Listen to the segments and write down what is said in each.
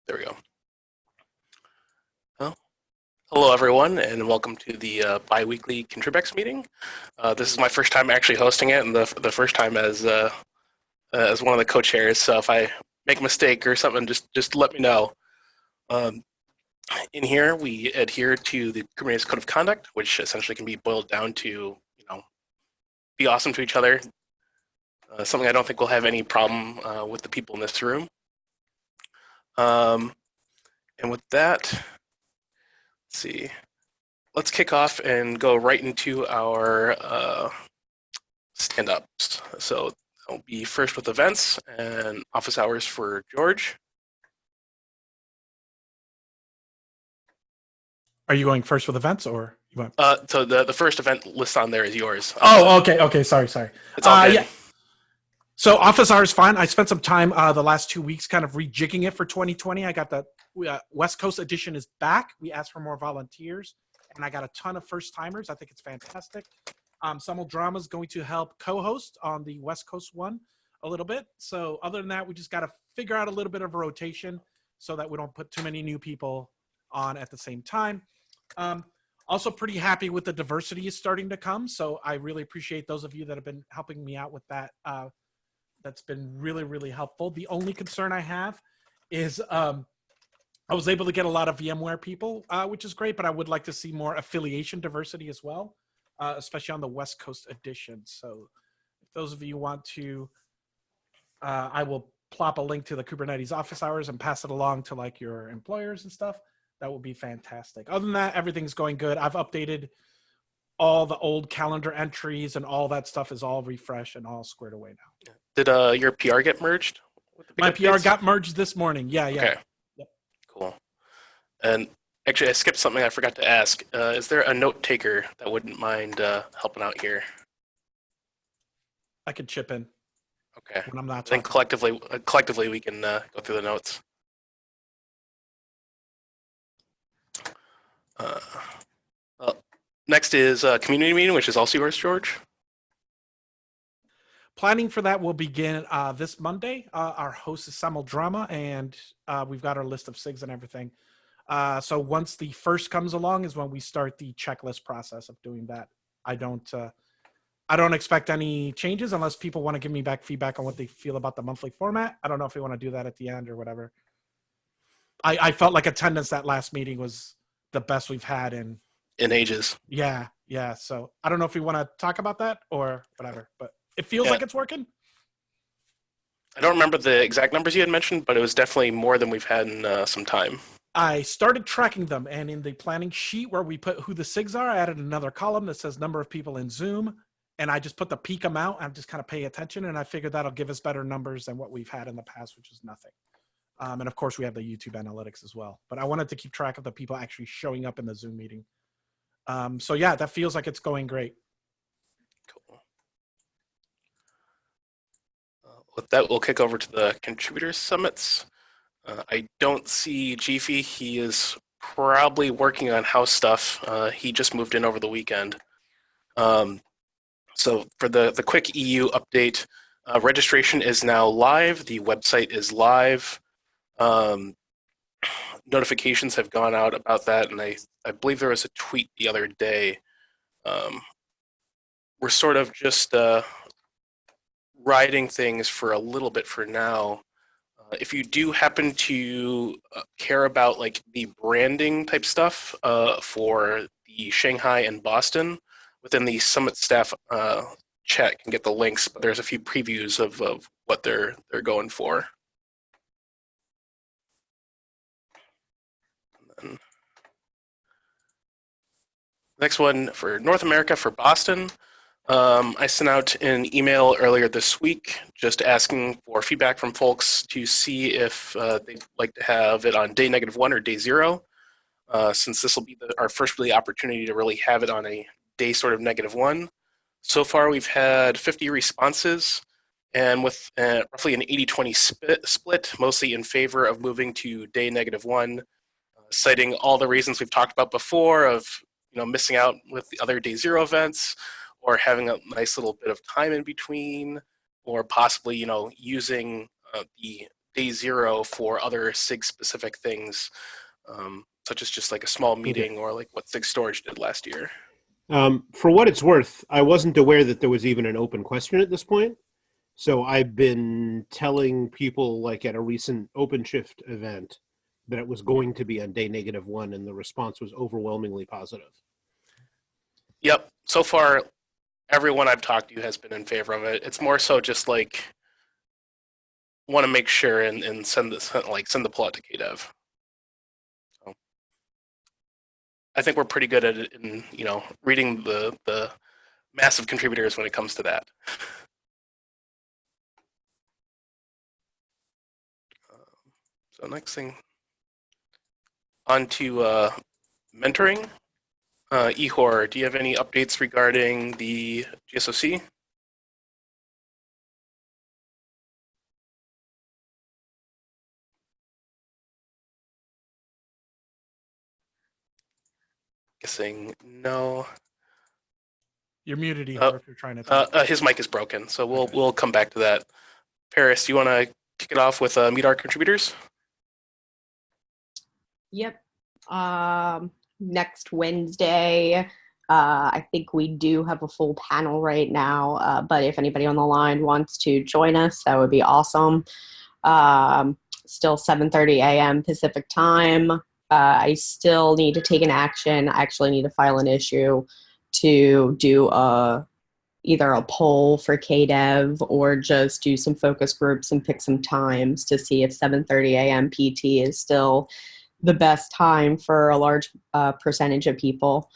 There we go. Well, hello everyone, and welcome to the bi-weekly ContribEx meeting. This is my first time actually hosting it, and the first time as one of the co-chairs. So if I make a mistake or something, just let me know. In here, we adhere to the Kubernetes Code of Conduct, which essentially can be boiled down to, be awesome to each other. Something I don't think we'll have any problem with the people in this room. And with that, let's see. Let's kick off and go right into our stand-ups. So I'll be first with events and office hours for George. Are you going first with events, or you want? So the first event list on there is yours. Oh, okay. Sorry. It's all good. Yeah. So office hours fine. I spent some time the last 2 weeks kind of rejigging it for 2020. I got the West Coast edition is back. We asked for more volunteers, and I got a ton of first timers. I think it's fantastic. Summel Drama is going to help co-host on the West Coast one a little bit. So other than that, we just got to figure out a little bit of a rotation so that we don't put too many new people on at the same time. Also pretty happy with the diversity is starting to come. So I really appreciate those of you that have been helping me out with that. That's been really, really helpful. The only concern I have is I was able to get a lot of VMware people, which is great, but I would like to see more affiliation diversity as well, especially on the West Coast edition. So if those of you want to, I will plop a link to the Kubernetes office hours and pass it along to like your employers and stuff. That would be fantastic. Other than that, everything's going good. I've updated all the old calendar entries and all that stuff is all refreshed and all squared away now. Did your PR get merged? My PR got merged this morning. Yeah. Okay. Yep. Cool. And actually, I skipped something I forgot to ask. Is there a note taker that wouldn't mind helping out here? I could chip in. Okay. When I'm not I think collectively we can go through the notes. Next is community meeting, which is also yours, George. Planning for that will begin this Monday. Our host is Summel Drama, and we've got our list of SIGs and everything. So once the first comes along is when we start the checklist process of doing that. I don't expect any changes unless people want to give me back feedback on what they feel about the monthly format. I don't know if we want to do that at the end or whatever. I felt like attendance that last meeting was the best we've had in ages. Yeah. So I don't know if we want to talk about that or whatever, but it feels like it's working. I don't remember the exact numbers you had mentioned, but it was definitely more than we've had in some time. I started tracking them, and in the planning sheet where we put who the SIGs are, I added another column that says number of people in Zoom, and I just put the peak amount. I'm just kind of paying attention, and I figured that'll give us better numbers than what we've had in the past, which is nothing. And of course, we have the YouTube analytics as well. But I wanted to keep track of the people actually showing up in the Zoom meeting. So yeah, that feels like it's going great. Cool. With that, we'll kick over to the contributor summits. I don't see Jiffy. He is probably working on house stuff. He just moved in over the weekend. So for the quick EU update, registration is now live. The website is live. Notifications have gone out about that, and I believe there was a tweet the other day. We're sort of just riding things for a little bit for now. If you do happen to care about like the branding type stuff for the Shanghai and Boston, within the summit staff chat can get the links, but there's a few previews of what they're going for. Next one for North America, for Boston. I sent out an email earlier this week just asking for feedback from folks to see if they'd like to have it on day -1 or day 0, since this will be our first really opportunity to really have it on a day sort of -1. So far, we've had 50 responses, and with roughly an 80-20 split, mostly in favor of moving to day -1, citing all the reasons we've talked about before of missing out with the other day 0 events, or having a nice little bit of time in between, or possibly using the day zero for other SIG specific things, such as just like a small meeting or like what SIG Storage did last year. For what it's worth, I wasn't aware that there was even an open question at this point. So I've been telling people, like at a recent OpenShift event, that it was going to be on day -1, and the response was overwhelmingly positive. Yep. So far, everyone I've talked to has been in favor of it. It's more so just like want to make sure and send the pull out to KDev. So I think we're pretty good at it in reading the massive contributors when it comes to that. So next thing, on to mentoring. Ihor, do you have any updates regarding the GSOC? Guessing no. You're muted, Ihor, if you're trying to talk. His mic is broken, so we'll come back to that. Paris, do you want to kick it off with Meet Our Contributors? Yep. Next Wednesday, I think we do have a full panel right now, but if anybody on the line wants to join us, that would be awesome. Still 7:30 a.m. Pacific time. I still need to take an action. I actually need to file an issue to do either a poll for KDev or just do some focus groups and pick some times to see if 7:30 a.m. PT is still the best time for a large percentage of people.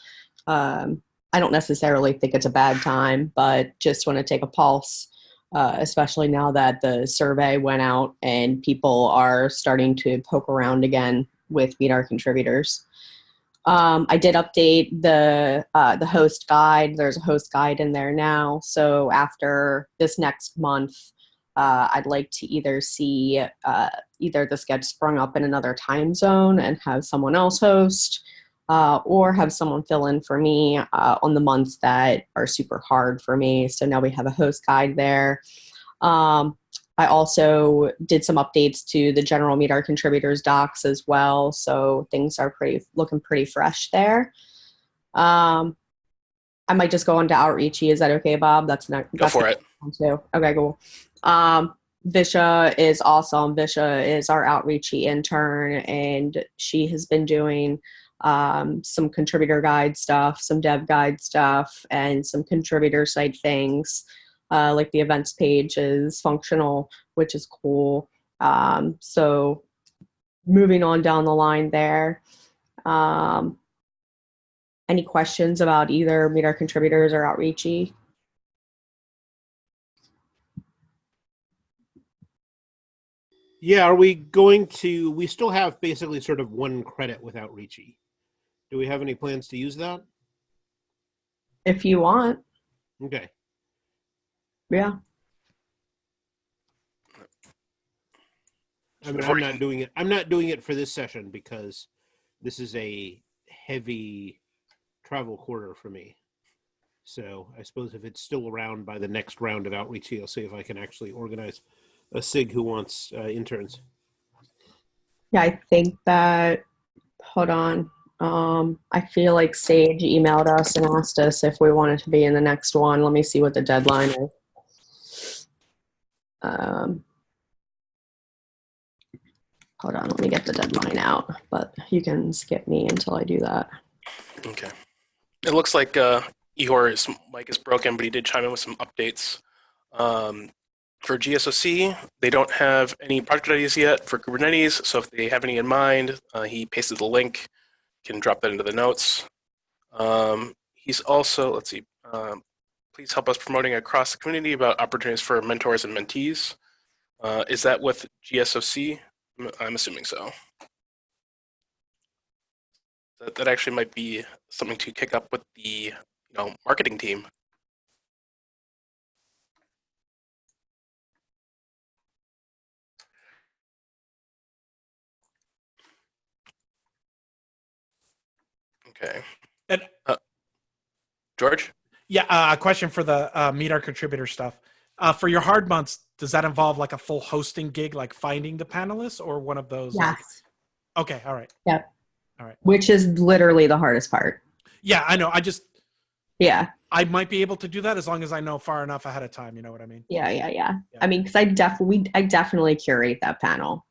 I don't necessarily think it's a bad time, but just want to take a pulse, especially now that the survey went out and people are starting to poke around again with Meet Our Contributors. I did update the host guide. There's a host guide in there now. So after this next month, I'd like to either see either this gets sprung up in another time zone and have someone else host, or have someone fill in for me on the months that are super hard for me. So now we have a host guide there. I also did some updates to the general Meet Our Contributors docs as well. So things are looking pretty fresh there. I might just go on to Outreachy. Is that okay, Bob? Go for it. Too. Okay, cool. Visha is awesome. Visha is our Outreachy intern, and she has been doing some contributor guide stuff, some dev guide stuff, and some contributor site things. Like the events page is functional, which is cool. So moving on down the line there. Any questions about either Meet Our Contributors or Outreachy? Yeah, we still have basically sort of 1 credit with Outreachy. Do we have any plans to use that? If you want. Okay. Yeah. I mean, I'm not doing it for this session because this is a heavy travel quarter for me. So I suppose if it's still around by the next round of Outreach, I'll see if I can actually organize a SIG who wants interns. Yeah, I think that, hold on. I feel like Sage emailed us and asked us if we wanted to be in the next one. Let me see what the deadline is. Hold on, let me get the deadline out, but you can skip me until I do that. Okay. It looks like Ihor's mic is broken, but he did chime in with some updates. For GSOC, they don't have any project ideas yet for Kubernetes, so if they have any in mind, he pasted the link, can drop that into the notes. He's also, let's see, please help us promoting across the community about opportunities for mentors and mentees. Is that with GSOC? I'm assuming so. That actually might be something to kick up with the marketing team. Okay. And George? yeah, a question for the Meet Our Contributor stuff. For your hard months, does that involve like a full hosting gig, like finding the panelists, or one of those? Yes. Okay. All right. Yep. All right. Which is literally the hardest part. Yeah, I know. Yeah. I might be able to do that as long as I know far enough ahead of time. You know what I mean? Yeah. I mean, because I definitely curate that panel,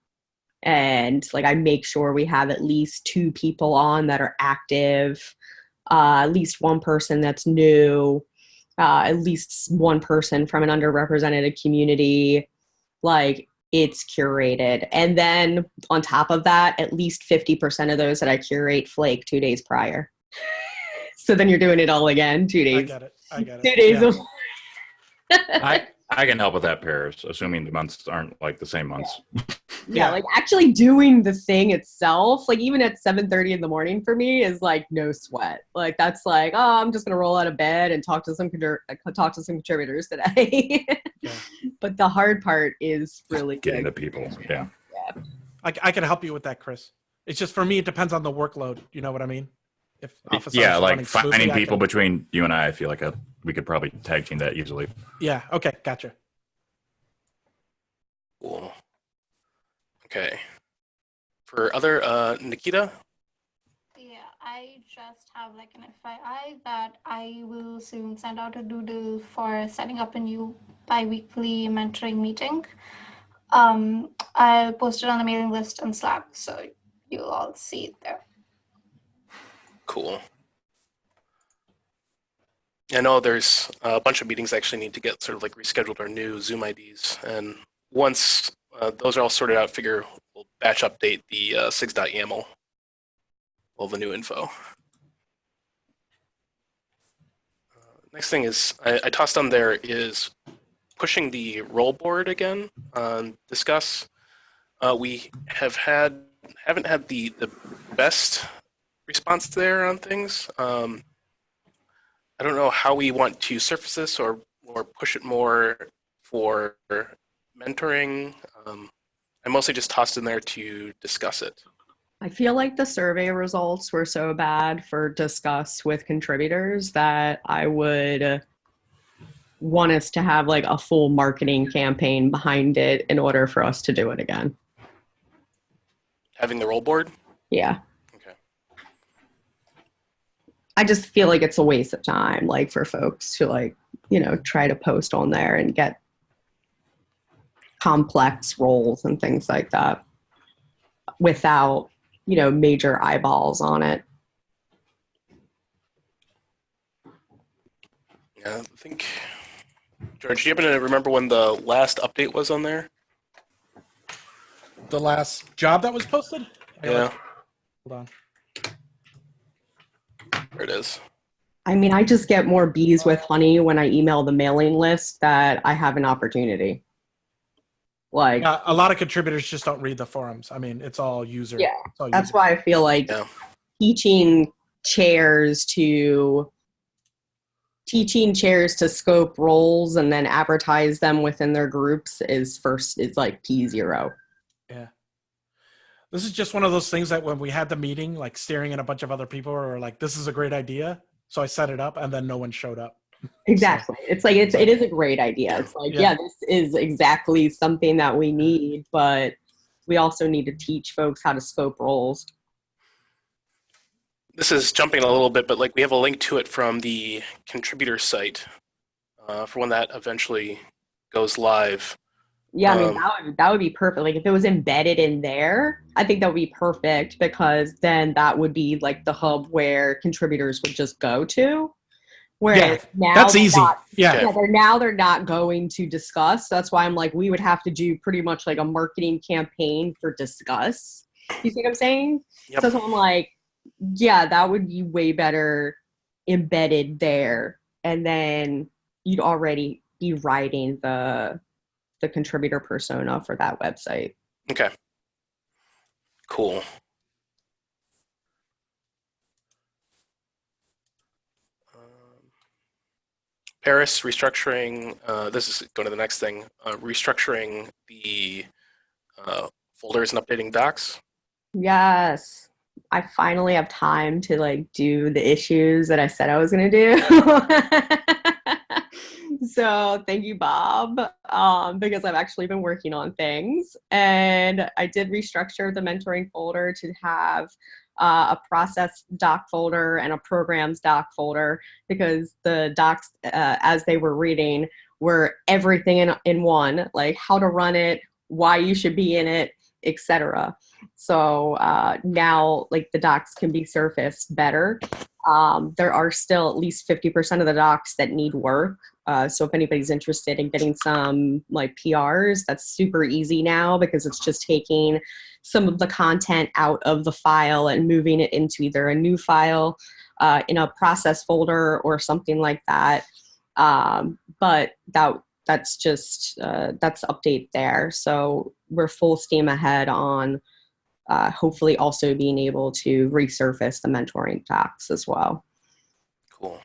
and like I make sure we have at least 2 people on that are active, at least 1 person that's new, at least 1 person from an underrepresented community. Like, it's curated, and then on top of that, at least 50% of those that I curate flake 2 days prior. So then you're doing it all again, 2 days. I get it. 2 days Yeah. of I can help with that, Paris, assuming the months aren't like the same months. Yeah, like actually doing the thing itself, like even at 7:30 in the morning for me is like no sweat. Like that's like, oh, I'm just gonna roll out of bed and talk to some contributors today. Yeah. But the hard part is really Getting the like, people. Yeah. I can help you with that, Chris. It's just for me, it depends on the workload. You know what I mean? If office hours Yeah, are like running smoothly, finding I people can- between you and I feel like we could probably tag team that easily. Yeah. Okay. Gotcha. Cool. Okay. For other, Nikita? Yeah, I just have like an FYI that I will soon send out a doodle for setting up a new bi-weekly mentoring meeting. I'll post it on the mailing list and Slack, so you'll all see it there. Cool. I know there's a bunch of meetings that actually need to get sort of like rescheduled or new Zoom IDs. And once those are all sorted out, we'll batch update the SIGs.yaml. All the new info. Next thing is, I tossed on there is pushing the roll board again on Discuss. We haven't had the best response there on things. I don't know how we want to surface this or push it more for mentoring. I mostly just tossed in there to discuss it. I feel like the survey results were so bad for Discuss with contributors that I would want us to have like a full marketing campaign behind it in order for us to do it again. Having the roll board? Yeah. Okay. I just feel like it's a waste of time, like for folks to like, try to post on there and get complex roles and things like that without, major eyeballs on it. Yeah, I think, George, do you happen to remember when the last update was on there? The last job that was posted? Yeah. Hold on. There it is. I mean, I just get more bees with honey when I email the mailing list that I have an opportunity. Like, A lot of contributors just don't read the forums. I mean, it's all user. Yeah, it's all that's user. why I feel like Yeah. teaching chairs to scope roles and then advertise them within their groups is like P0. Yeah. This is just one of those things that when we had the meeting, like staring at a bunch of other people were like, this is a great idea. So I set it up and then no one showed up. Exactly. It's like, it is a great idea. It's like, Yeah. this is exactly something that we need, but we also need to teach folks how to scope roles. This is jumping a little bit, but like we have a link to it from the contributor site for when that eventually goes live. Yeah, I mean, that would be perfect. Like if it was embedded in there, I think that would be perfect because then that would be like the hub where contributors would just go to. Whereas now That's they're easy. not- Yeah. they're not going to Discuss. That's why I'm like, we would have to do pretty much like a marketing campaign for Discuss. You see what I'm saying? Yep. So I'm like, yeah, that would be way better embedded there. And then you'd already be writing the contributor persona for that website. Okay. Cool. Paris restructuring, this is going to the next thing, restructuring the folders and updating docs. Yes. I finally have time to like do the issues that I said I was going to do. So thank you, Bob, because I've actually been working on things. And I did restructure the mentoring folder to have a process doc folder and a programs doc folder, because the docs, as they were reading, were everything in one, like how to run it, why you should be in it, etc. So now, like, the docs can be surfaced better. There are still at least 50% of the docs that need work. So if anybody's interested in getting some like PRs, that's super easy now, because it's just taking some of the content out of the file and moving it into either a new file in a process folder or something like that. But that's just that's update there. So we're full steam ahead on hopefully also being able to resurface the mentoring docs as well. Cool.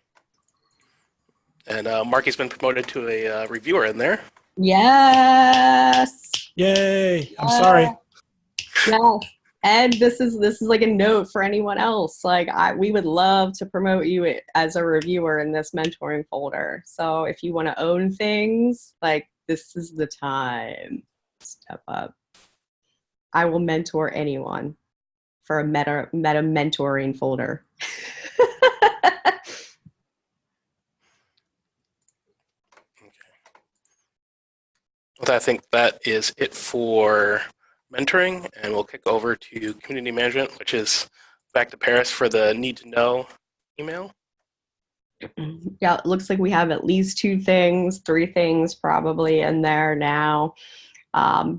And Marky's been promoted to a reviewer in there. Yes. Yay! I'm sorry. Yeah. And this is like a note for anyone else. Like, we would love to promote you as a reviewer in this mentoring folder. So if you want to own things, like, this is the time. Step up. I will mentor anyone for a meta mentoring folder. Well, I think that is it for mentoring, and we'll kick over to community management, which is back to Paris for the need to know email. Yeah, it looks like we have at least 2 things, 3 things probably in there now.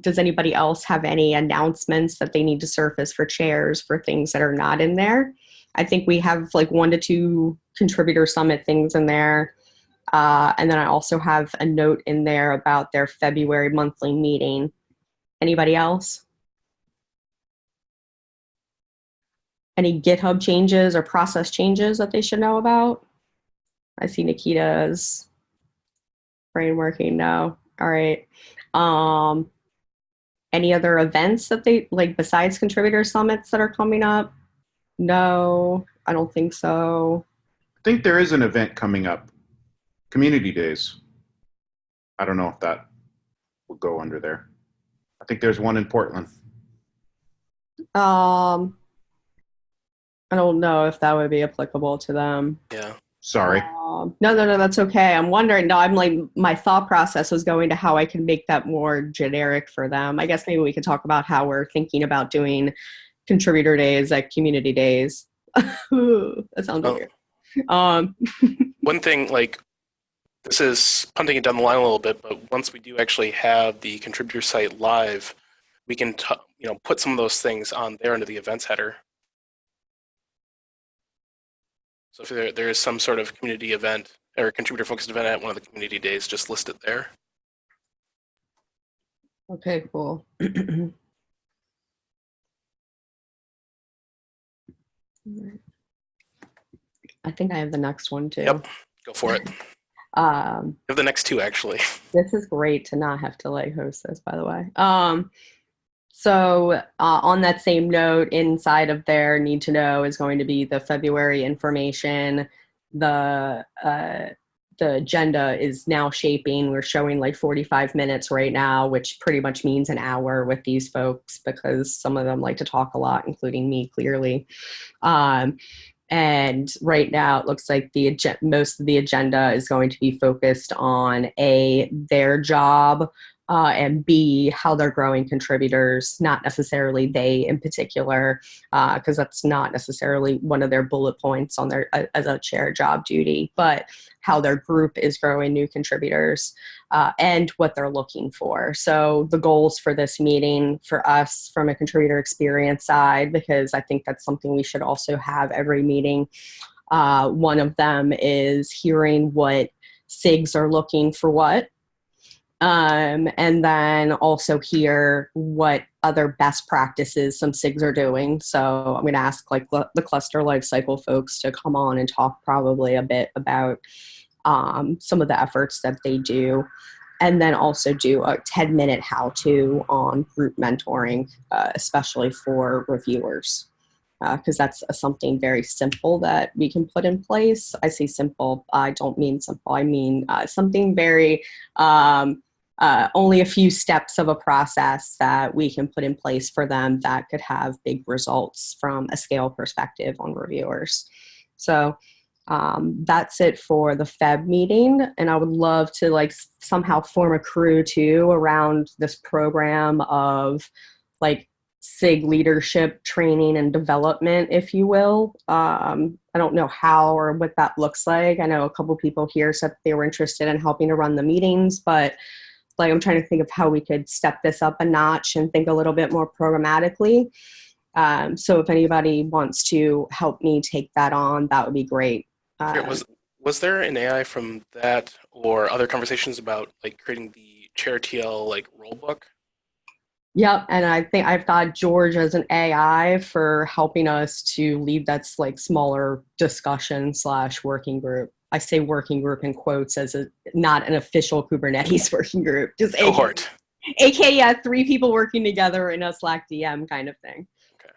Does anybody else have any announcements that they need to surface for chairs for things that are not in there? I think we have like 1 to 2 contributor summit things in there. And then I also have a note in there about their February monthly meeting. Anybody else? Any GitHub changes or process changes that they should know about? I see Nikita's brain working now. All right. Any other events that they like besides contributor summits that are coming up? No, I don't think so. I think there is an event coming up, Community Days. I don't know if that will go under there. I think there's one in Portland. I don't know if that would be applicable to them. Yeah. Sorry. No, that's okay. I'm wondering. No, I'm like, my thought process was going to how I can make that more generic for them. I guess maybe we could talk about how we're thinking about doing contributor days at community days. That sounds weird. One thing, like, this is punting it down the line a little bit, but once we do actually have the contributor site live, we can put some of those things on there into the events header. So if there is some sort of community event or contributor-focused event at one of the community days, just list it there. Okay, cool. I think I have the next one too. Yep, go for it. You have the next 2, actually. This is great to not have to like host this, by the way. So on that same note, inside of their need to know is going to be the February information. The agenda is now shaping. We're showing like 45 minutes right now, which pretty much means an hour with these folks, because some of them like to talk a lot, including me, clearly. And right now it looks like most of the agenda is going to be focused on A, their job, and B, how they're growing contributors, not necessarily they in particular, because that's not necessarily one of their bullet points on their as a chair job duty, but how their group is growing new contributors and what they're looking for. So the goals for this meeting for us from a contributor experience side, because I think that's something we should also have every meeting. One of them is hearing what SIGs are looking for what. And then also hear what other best practices some SIGs are doing. So I'm going to ask like the cluster lifecycle folks to come on and talk probably a bit about some of the efforts that they do. And then also do a 10-minute how-to on group mentoring, especially for reviewers. because that's something very simple that we can put in place. I say simple, I don't mean simple. I mean something very, only a few steps of a process that we can put in place for them that could have big results from a scale perspective on reviewers. So that's it for the Feb meeting. And I would love to like somehow form a crew too around this program of like SIG leadership training and development, if you will. I don't know how or what that looks like. I know a couple people here said they were interested in helping to run the meetings, but like I'm trying to think of how we could step this up a notch and think a little bit more programmatically. So if anybody wants to help me take that on, that would be great. Was there an AI from that or other conversations about like creating the chair TL like rule book? Yep, and I think I've got George as an AI for helping us to lead that's like smaller discussion / working group. I say working group in quotes as not an official Kubernetes working group, just cohort. AK, yeah, 3 people working together in a Slack DM kind of thing. Okay.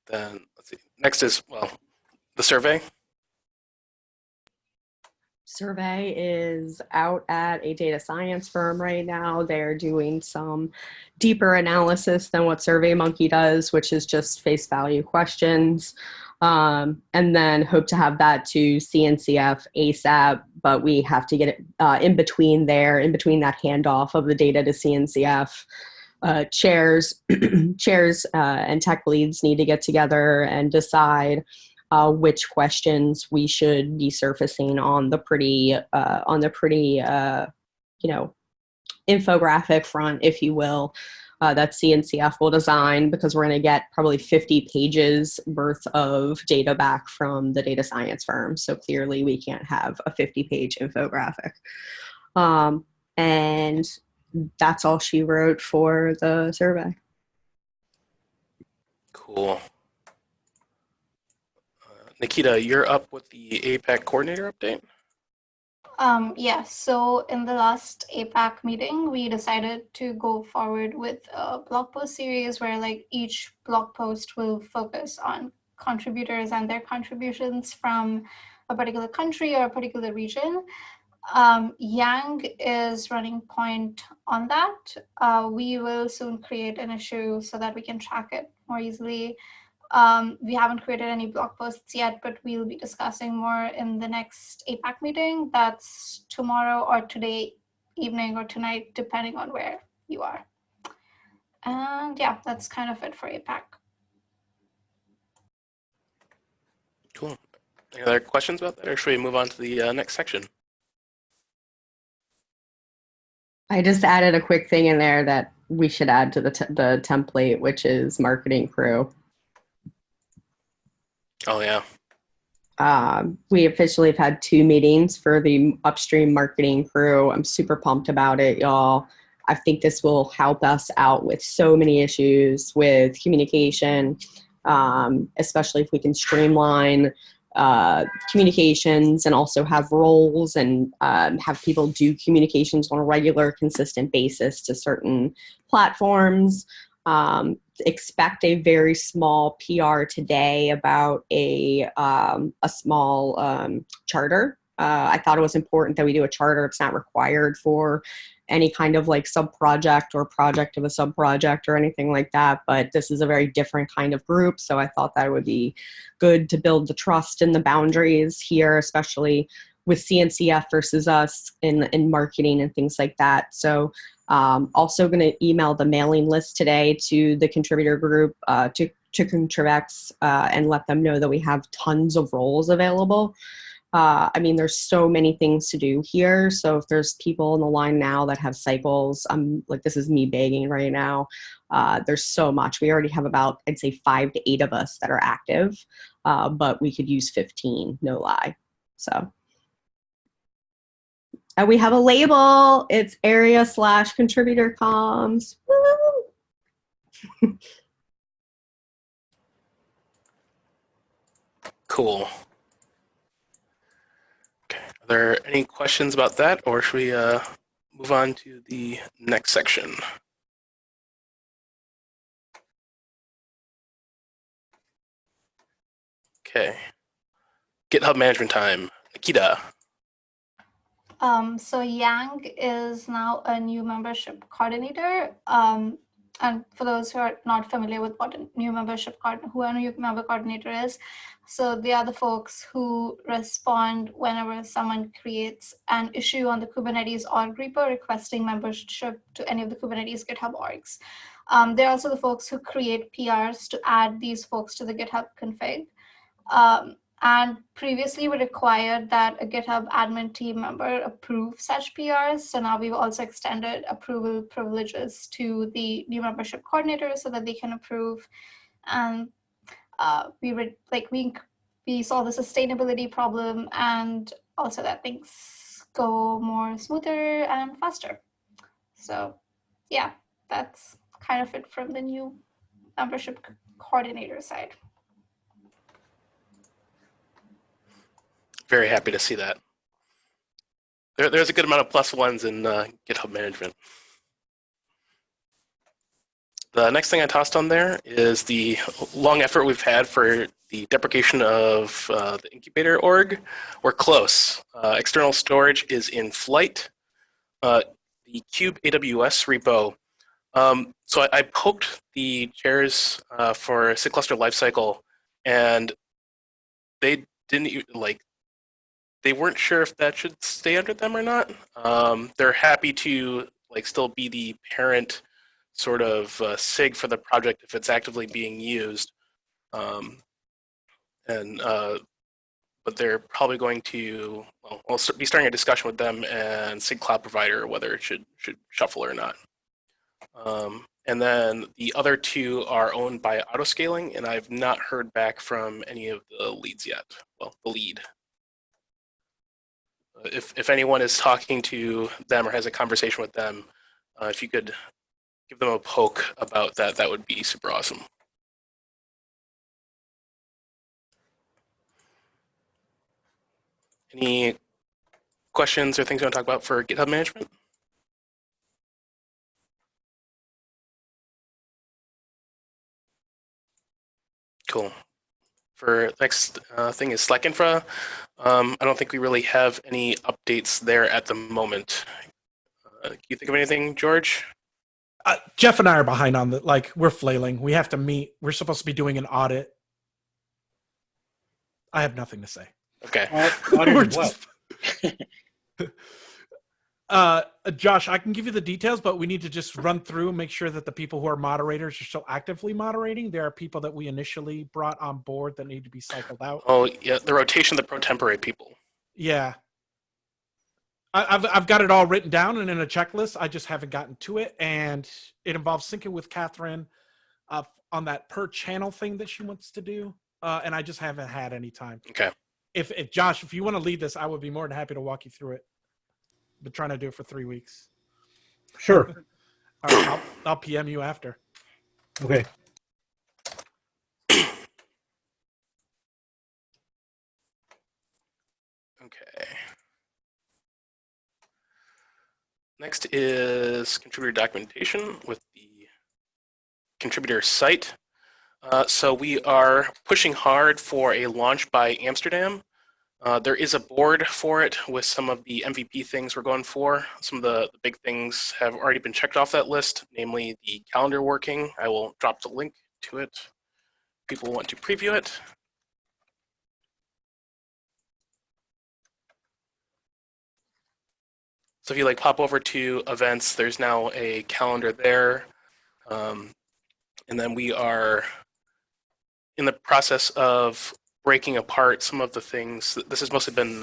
Then let's see. Next is, well, the survey. Survey is out at a data science firm right now. They're doing some deeper analysis than what SurveyMonkey does, which is just face value questions. And then hope to have that to CNCF ASAP, but we have to get it in between that handoff of the data to CNCF. Chairs and tech leads need to get together and decide which questions we should be surfacing on the pretty infographic front, if you will, that CNCF will design, because we're going to get probably 50 pages worth of data back from the data science firm. So clearly we can't have a 50-page infographic. And that's all she wrote for the survey. Cool. Nikita, you're up with the APAC coordinator update? Yes, so in the last APAC meeting, we decided to go forward with a blog post series where like each blog post will focus on contributors and their contributions from a particular country or a particular region. Yang is running point on that. We will soon create an issue so that we can track it more easily. We haven't created any blog posts yet, but we'll be discussing more in the next APAC meeting. That's tomorrow or today evening or tonight, depending on where you are. And yeah, that's kind of it for APAC. Cool. Any other questions about that, or should we move on to the next section? I just added a quick thing in there that we should add to the template, which is marketing crew. Oh, yeah. We officially have had 2 meetings for the upstream marketing crew. I'm super pumped about it, y'all. I think this will help us out with so many issues with communication, especially if we can streamline communications and also have roles and have people do communications on a regular, consistent basis to certain platforms. Expect a very small PR today about a small charter. I thought it was important that we do a charter. It's not required for any kind of like sub-project or project of a sub-project or anything like that, but this is a very different kind of group, so I thought that it would be good to build the trust and the boundaries here, especially with CNCF versus us in marketing and things like that. So also going to email the mailing list today to the contributor group, to ContribEx, and let them know that we have tons of roles available. I mean, there's so many things to do here. So if there's people on the line now that have cycles, I'm like, this is me begging right now. There's so much. We already have about, I'd say 5 to 8 of us that are active, but we could use 15, no lie. So. And we have a label. It's area/contributor comms. Woo! Cool. Okay. Are there any questions about that, or should we move on to the next section? Okay. GitHub management time. Nikita. So Yang is now a new membership coordinator. And for those who are not familiar with what a new who a new member coordinator is, so they are the folks who respond whenever someone creates an issue on the Kubernetes org repo requesting membership to any of the Kubernetes GitHub orgs. They're also the folks who create PRs to add these folks to the GitHub config. And previously, we required that a GitHub admin team member approve such PRs. So now we've also extended approval privileges to the new membership coordinator so that they can approve. And we solve the sustainability problem, and also that things go more smoother and faster. So yeah, that's kind of it from the new membership coordinator side. Very happy to see that. There's a good amount of plus ones in GitHub management. The next thing I tossed on there is the long effort we've had for the deprecation of the incubator org. We're close. External storage is in flight. The Cube AWS repo. So I poked the chairs for SIG cluster lifecycle, and they didn't they weren't sure if that should stay under them or not. They're happy to still be the parent sort of SIG for the project if it's actively being used. But they're probably going to, I'll be starting a discussion with them and SIG cloud provider whether it should shuffle or not. And then the other two are owned by Autoscaling, and I've not heard back from any of the leads yet. Well, the lead. If anyone is talking to them or has a conversation with them, if you could give them a poke about that, that would be super awesome. Any questions or things you want to talk about for GitHub management? Cool. For next thing is Slack Infra. I don't think we really have any updates there at the moment. Can you think of anything, George? Jeff and I are behind on the, we're flailing. We have to meet. We're supposed to be doing an audit. I have nothing to say. Okay. Audit what? Josh, I can give you the details, but we need to just run through, make sure that the people who are moderators are still actively moderating. There are people that we initially brought on board that need to be cycled out. Oh, yeah, the rotation of the pro tempore people. Yeah. I've got it all written down and in a checklist. I just haven't gotten to it, and it involves syncing with Catherine on that per channel thing that she wants to do, and I just haven't had any time. Okay. If Josh, if you want to lead this, I would be more than happy to walk you through it. Been trying to do it for 3 weeks. Sure. All right, I'll PM you after. Okay. Okay. Next is contributor documentation with the contributor site. So we are pushing hard for a launch by Amsterdam. There is a board for it with some of the MVP things we're going for. Some of the big things have already been checked off that list, namely the calendar working. I will drop the link to it. People want to preview it. So if you pop over to events, there's now a calendar there. And then we are in the process of breaking apart some of the things. This has mostly been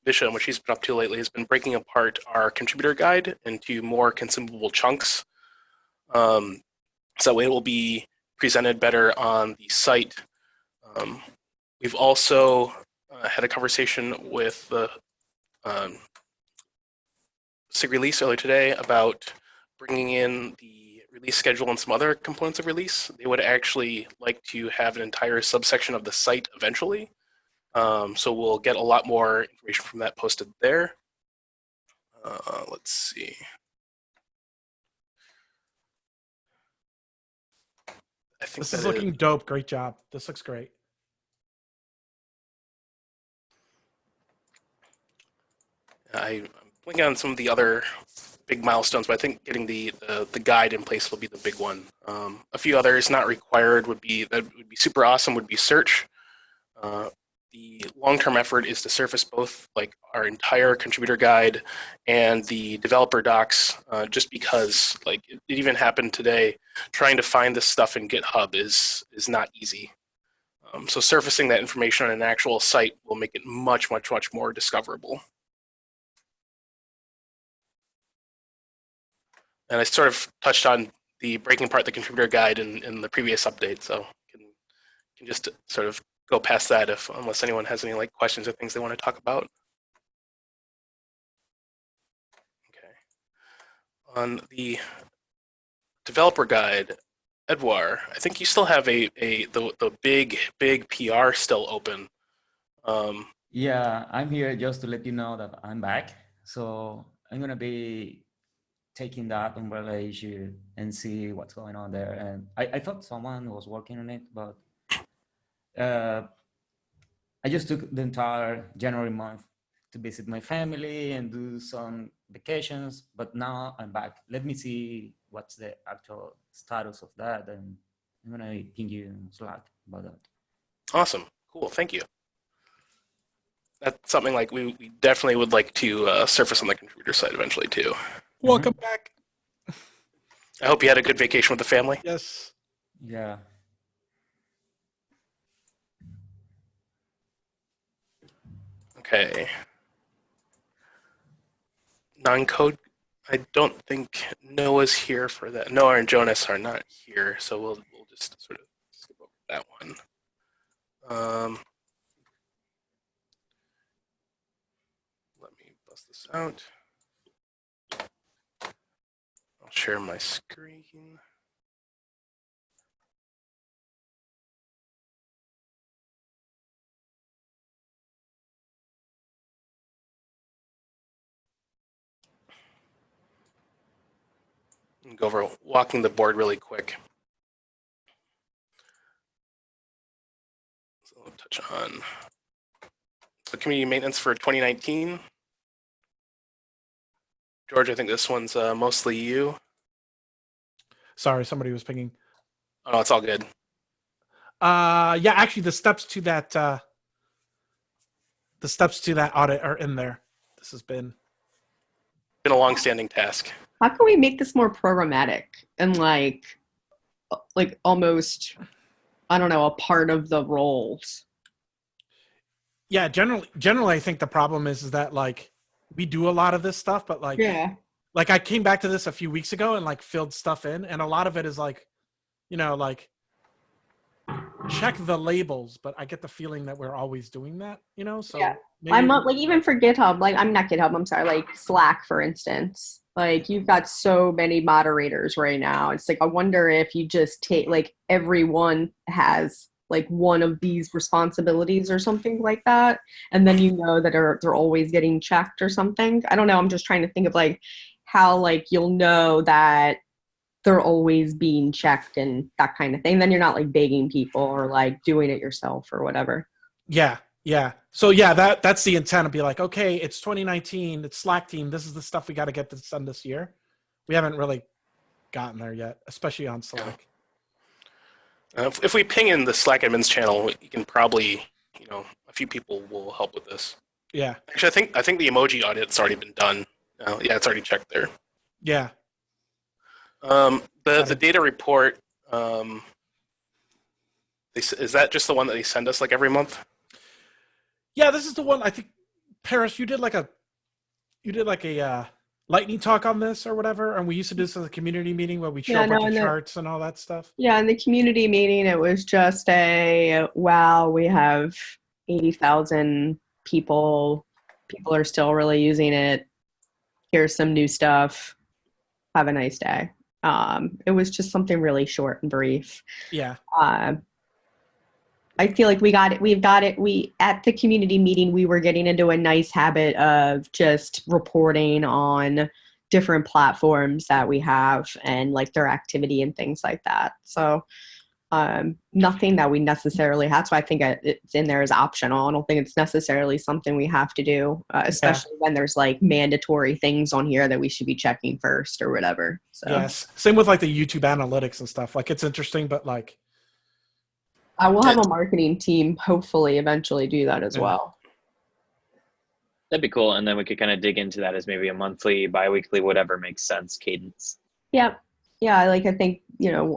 Visha, and what she's been up to lately has been breaking apart our contributor guide into more consumable chunks. So that way it will be presented better on the site. We've also had a conversation with the SIG release earlier today about bringing in the release schedule and some other components of release. They would actually like to have an entire subsection of the site eventually. So we'll get a lot more information from that posted there. Let's see. I think this is looking dope. Great job. This looks great. I'm blinking on some of the other big milestones, but I think getting the guide in place will be the big one. A few others not required would be super awesome. Would be search. The long-term effort is to surface both like our entire contributor guide and the developer docs, just because like it even happened today. Trying to find this stuff in GitHub is not easy. So surfacing that information on an actual site will make it much more discoverable. And I sort of touched on the breaking apart the contributor guide in the previous update, so can just sort of go past that unless anyone has any like questions or things they want to talk about. Okay. On the developer guide, Edouard, I think you still have the big PR still open. Yeah, I'm here just to let you know that I'm back. So I'm gonna be taking that umbrella issue and see what's going on there. And I thought someone was working on it, but I just took the entire January month to visit my family and do some vacations, but now I'm back. Let me see what's the actual status of that, and I'm gonna ping you in Slack about that. Awesome, cool, thank you. That's something like we definitely would like to surface on the contributor side eventually too. Welcome back. I hope you had a good vacation with the family. Yes. Yeah. Okay. Non-code, I don't think Noah's here for that. Noah and Jonas are not here, so we'll just sort of skip over that one. Let me bust this out. I'll share my screen. And go over walking the board really quick. So we'll touch on the community maintenance for 2019. George, I think this one's mostly you. Sorry, somebody was pinging. Oh, no, it's all good. Yeah, actually, the steps to that audit are in there. This has been a long-standing task. How can we make this more programmatic and like almost, I don't know, a part of the roles? Yeah, generally, I think the problem is that like we do a lot of this stuff, but like like I came back to this a few weeks ago and like filled stuff in, and a lot of it is like, you know, like check the labels, but I get the feeling that we're always doing that, you know? So yeah. maybe I'm not, like, even for GitHub, like I'm not GitHub, I'm sorry, like Slack, for instance. Like you've got so many moderators right now. It's like, I wonder if you just take like everyone has like one of these responsibilities or something like that. And then you know that they're always getting checked or something. I don't know. I'm just trying to think of like how like you'll know that they're always being checked and that kind of thing. Then you're not like begging people or like doing it yourself or whatever. Yeah. So yeah, that's the intent to be like, okay, it's 2019, it's Slack team. This is the stuff we got to get this done this year. We haven't really gotten there yet, especially on Slack. If we ping in the Slack admins channel, you can probably, you know, a few people will help with this. Yeah. Actually, I think the emoji audit's already been done. Yeah, it's already checked there. Yeah. The data report, is that just the one that they send us like every month? Yeah, this is the one. I think, Paris, you did like a lightning talk on this or whatever, and we used to do this as a community meeting where we show a bunch of charts and all that stuff. Yeah, in the community meeting, it was just wow, we have 80,000 people. People are still really using it. Here's some new stuff. Have a nice day. It was just something really short and brief. Yeah. I feel like we've got it. We, at the community meeting, we were getting into a nice habit of just reporting on different platforms that we have and like their activity and things like that. So Nothing that we necessarily have. So I think it's in there as optional. I don't think it's necessarily something we have to do, especially when there's like mandatory things on here that we should be checking first or whatever. So Yes. Same with like the YouTube analytics and stuff. Like it's interesting, but like I will have a marketing team hopefully eventually do that as well. That'd be cool. And then we could kind of dig into that as maybe a monthly, bi-weekly, whatever makes sense cadence. Yep. Yeah, like I think,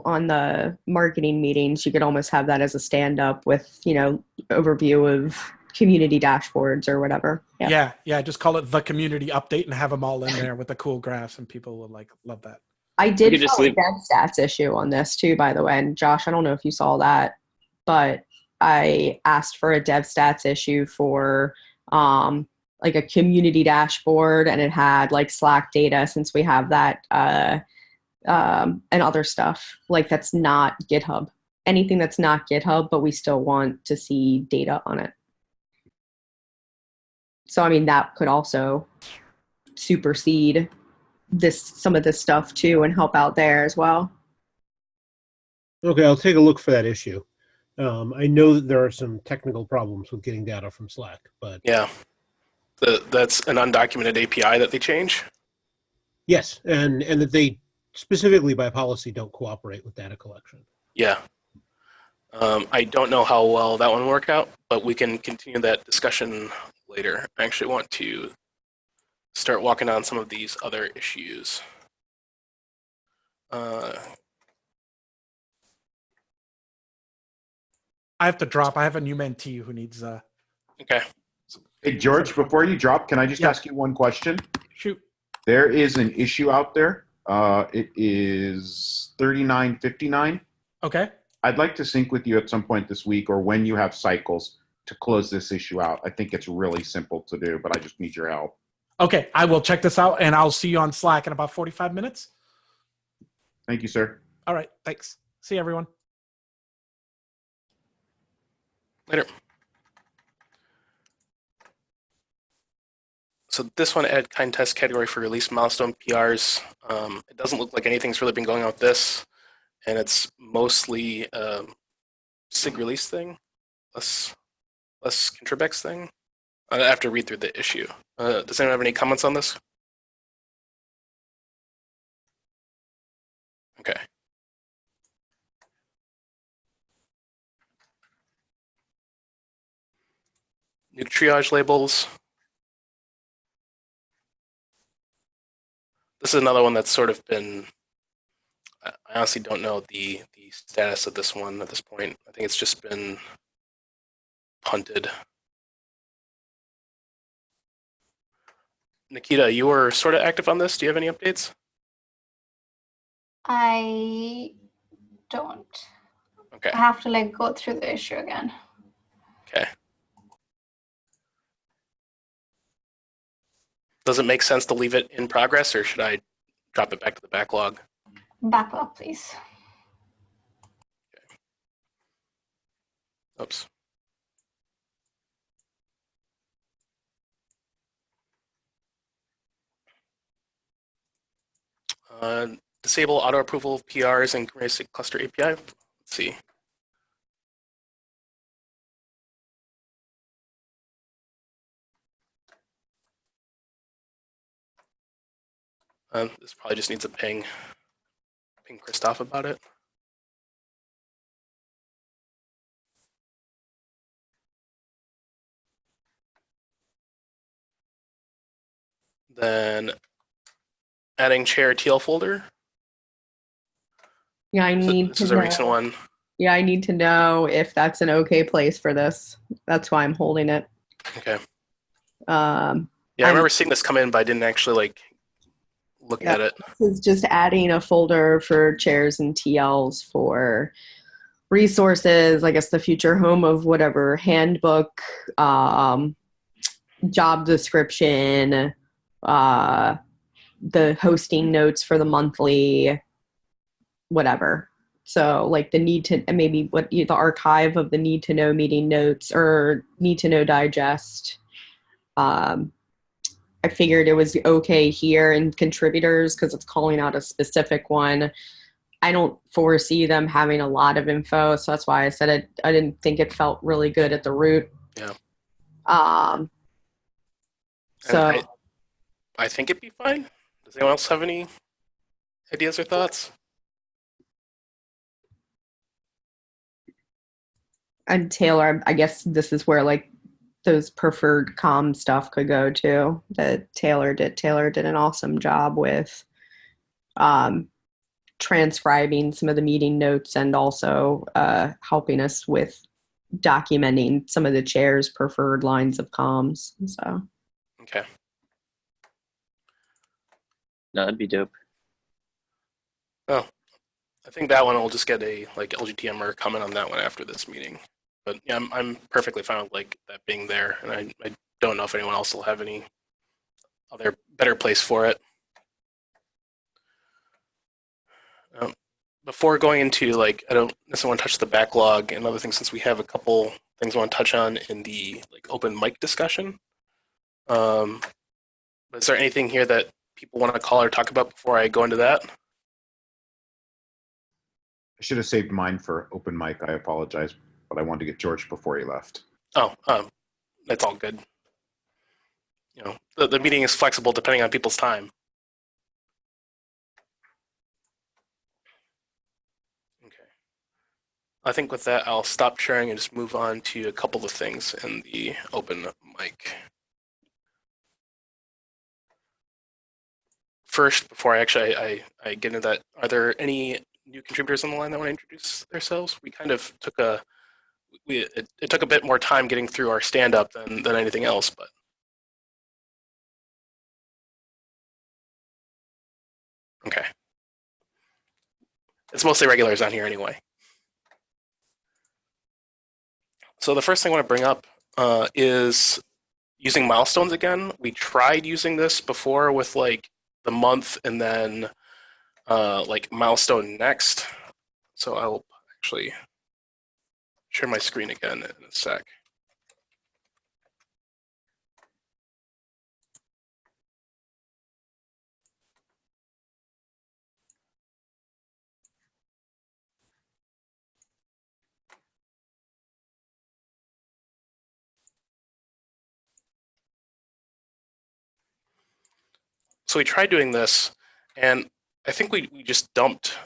on the marketing meetings, you could almost have that as a stand-up with, overview of community dashboards or whatever. Yeah. Just call it the community update and have them all in there with the cool graphs, and people will like love that. I did file a dev stats issue on this too, by the way. And Josh, I don't know if you saw that, but I asked for a dev stats issue for like a community dashboard, and it had like Slack data, since we have that, and other stuff like that's not GitHub. Anything that's not GitHub, but we still want to see data on it. So I mean that could also supersede some of this stuff too and help out there as well. Okay, I'll take a look for that issue. I know that there are some technical problems with getting data from Slack, but yeah, that's an undocumented API that they change. Yes, and that they specifically by policy don't cooperate with data collection. Yeah. I don't know how well that one will work out, but we can continue that discussion later. I actually want to start walking on some of these other issues. I have to drop. I have a new mentee who needs Okay. Hey, George, before you drop, can I just ask you one question? Shoot. There is an issue out there. It is 3959. Okay. I'd like to sync with you at some point this week or when you have cycles to close this issue out. I think it's really simple to do, but I just need your help. Okay, I will check this out, and I'll see you on Slack in about 45 minutes. Thank you, sir. All right, thanks. See you, everyone. Later. So this one, add kind test category for release milestone PRs. It doesn't look like anything's really been going on with this, and it's mostly SIG release thing, less ContribEx thing. I have to read through the issue. Does anyone have any comments on this? Okay. New triage labels. This is another one that's sort of been, I honestly don't know the status of this one at this point. I think it's just been punted. Nikita, you were sort of active on this. Do you have any updates? I don't. Okay. I have to go through the issue again. Okay. Does it make sense to leave it in progress, or should I drop it back to the backlog? Backlog, please. Okay. Oops. Disable auto approval of PRs and Kubernetes cluster API. Let's see. This probably just needs a ping Christoph about it. Then adding chair TL folder. Yeah, This is a recent one. Yeah, I need to know if that's an okay place for this. That's why I'm holding it. Okay. Yeah, I remember seeing this come in, but I didn't actually look at it. This is just adding a folder for chairs and TLs for resources, I guess the future home of whatever handbook, job description, the hosting notes for the monthly, whatever. So the need to, maybe the archive of the need to know meeting notes or need to know digest. I figured it was okay here in contributors because it's calling out a specific one. I don't foresee them having a lot of info, so that's why I said I didn't think it felt really good at the root. Yeah. So I think it'd be fine. Does anyone else have any ideas or thoughts? and Taylor, I guess this is where like those preferred comm stuff could go to. That Taylor did an awesome job with transcribing some of the meeting notes and also helping us with documenting some of the chair's preferred lines of comms. So Okay. No, that'd be dope. Oh, I think that one will just get a like LGTMR comment on that one after this meeting. But yeah, I'm perfectly fine with like that being there, and I don't know if anyone else will have any other better place for it. Before going into like, I don't necessarily want to touch the backlog and other things since we have a couple things I want to touch on in the like open mic discussion. But is there anything here that people want to call or talk about before I go into that? I should have saved mine for open mic. I apologize, but I wanted to get George before he left. Oh, that's all good. You know, the meeting is flexible depending on people's time. Okay. I think with that, I'll stop sharing and just move on to a couple of things in the open mic. First, before I get into that, are there any new contributors on the line that want to introduce themselves? We kind of took it took a bit more time getting through our stand-up than anything else, but. Okay. It's mostly regulars on here anyway. So the first thing I want to bring up is using milestones again. We tried using this before with like the month and then like milestone next. So I'll actually share my screen again in a sec. So we tried doing this, and I think we just dumped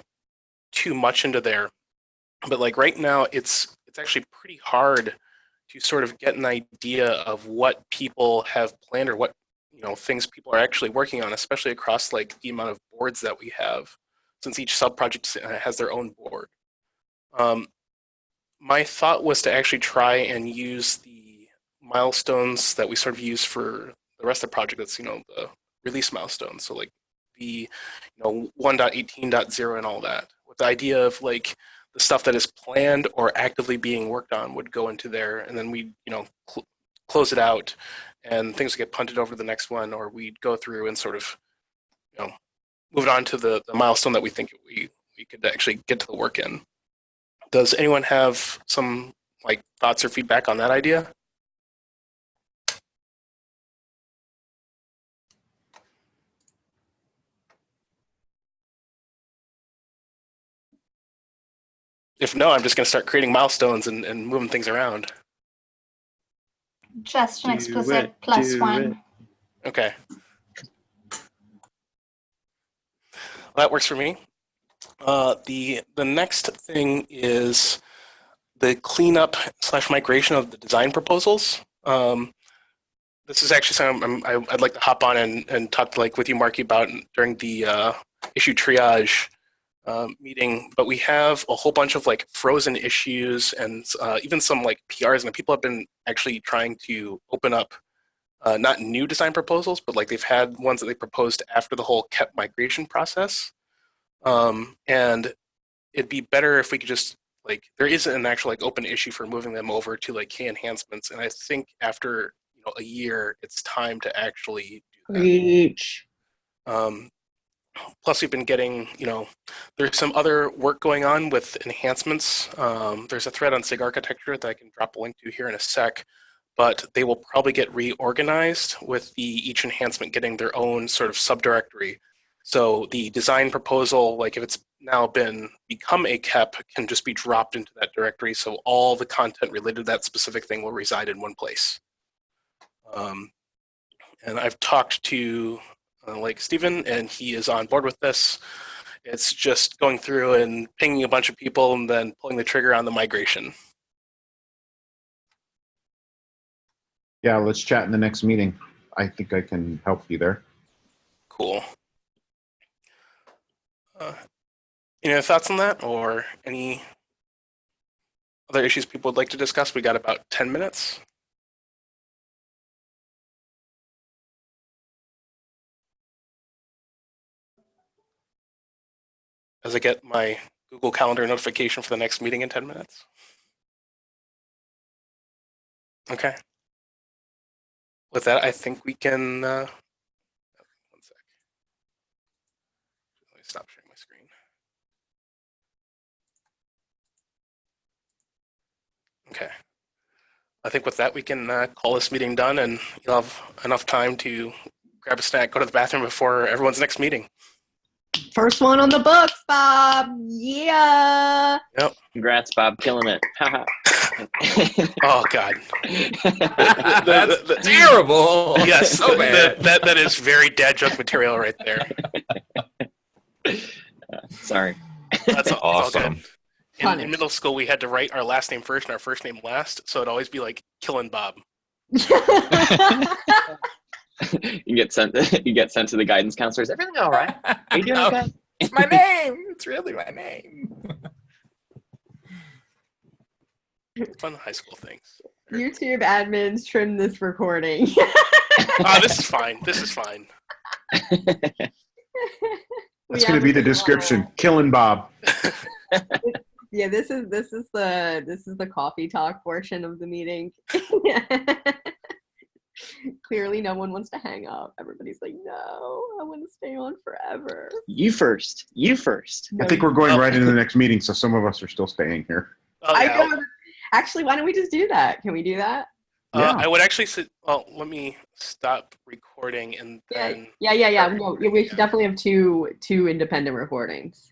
too much into there. But like right now, it's actually pretty hard to sort of get an idea of what people have planned or what things people are actually working on, especially across like the amount of boards that we have, since each sub-project has their own board. My thought was to actually try and use the milestones that we sort of use for the rest of the project. That's the release milestones. So like the 1.18.0 and all that. With the idea of like the stuff that is planned or actively being worked on would go into there, and then we close it out, and things get punted over to the next one, or we'd go through and sort of move it on to the milestone that we think we could actually get to the work in. Does anyone have some like thoughts or feedback on that idea? If no, I'm just going to start creating milestones and moving things around. Just an explicit +1. Okay. Well, that works for me. The next thing is the cleanup / migration of the design proposals. This is actually something I'd like to hop on and talk with you, Marky, about during the issue triage meeting. But we have a whole bunch of like frozen issues and even some like PRs, and people have been actually trying to open up not new design proposals, but like they've had ones that they proposed after the whole KEP migration process. And it'd be better if we could just there is an actual open issue for moving them over to key enhancements, and I think after a year, it's time to actually do that. Preach. Plus, we've been getting there's some other work going on with enhancements. There's a thread on SIG architecture that I can drop a link to here in a sec, but they will probably get reorganized with each enhancement getting their own sort of subdirectory. So the design proposal, if it's now become a KEP can just be dropped into that directory, so all the content related to that specific thing will reside in one place. And I've talked to like Stephen, and he is on board with this. It's just going through and pinging a bunch of people and then pulling the trigger on the migration. Yeah, let's chat in the next meeting. I think I can help you there. Cool. Any other thoughts on that, or any other issues people would like to discuss? We got about 10 minutes. As I get my Google Calendar notification for the next meeting in 10 minutes. Okay. With that, I think we can, one sec. Let me stop sharing my screen. Okay. I think with that, we can call this meeting done, and you'll have enough time to grab a snack, go to the bathroom before everyone's next meeting. First one on the books, Bob. Yeah. Yep. Congrats, Bob, killing it. Oh God. That's terrible. Yes, So bad. that is very dad joke material right there. Sorry. That's Awesome. In middle school, we had to write our last name first and our first name last, so it'd always be like killing Bob. You get sent to the guidance counselors. Everything all right? Are you doing No. okay? It's my name. It's really my name. Fun high school things. YouTube admins trim this recording. This is fine. This is fine. That's going to be the description. Killing Bob. Yeah, this is the coffee talk portion of the meeting. Clearly, no one wants to hang up. Everybody's like, "No, I want to stay on forever." You first. You first. I think we're going right into the next meeting, so some of us are still staying here. Oh, I yeah. know. Actually, why don't we just do that? Can we do that? Yeah. I would actually say, well, let me stop recording and then. Yeah. No, we should definitely have two independent recordings.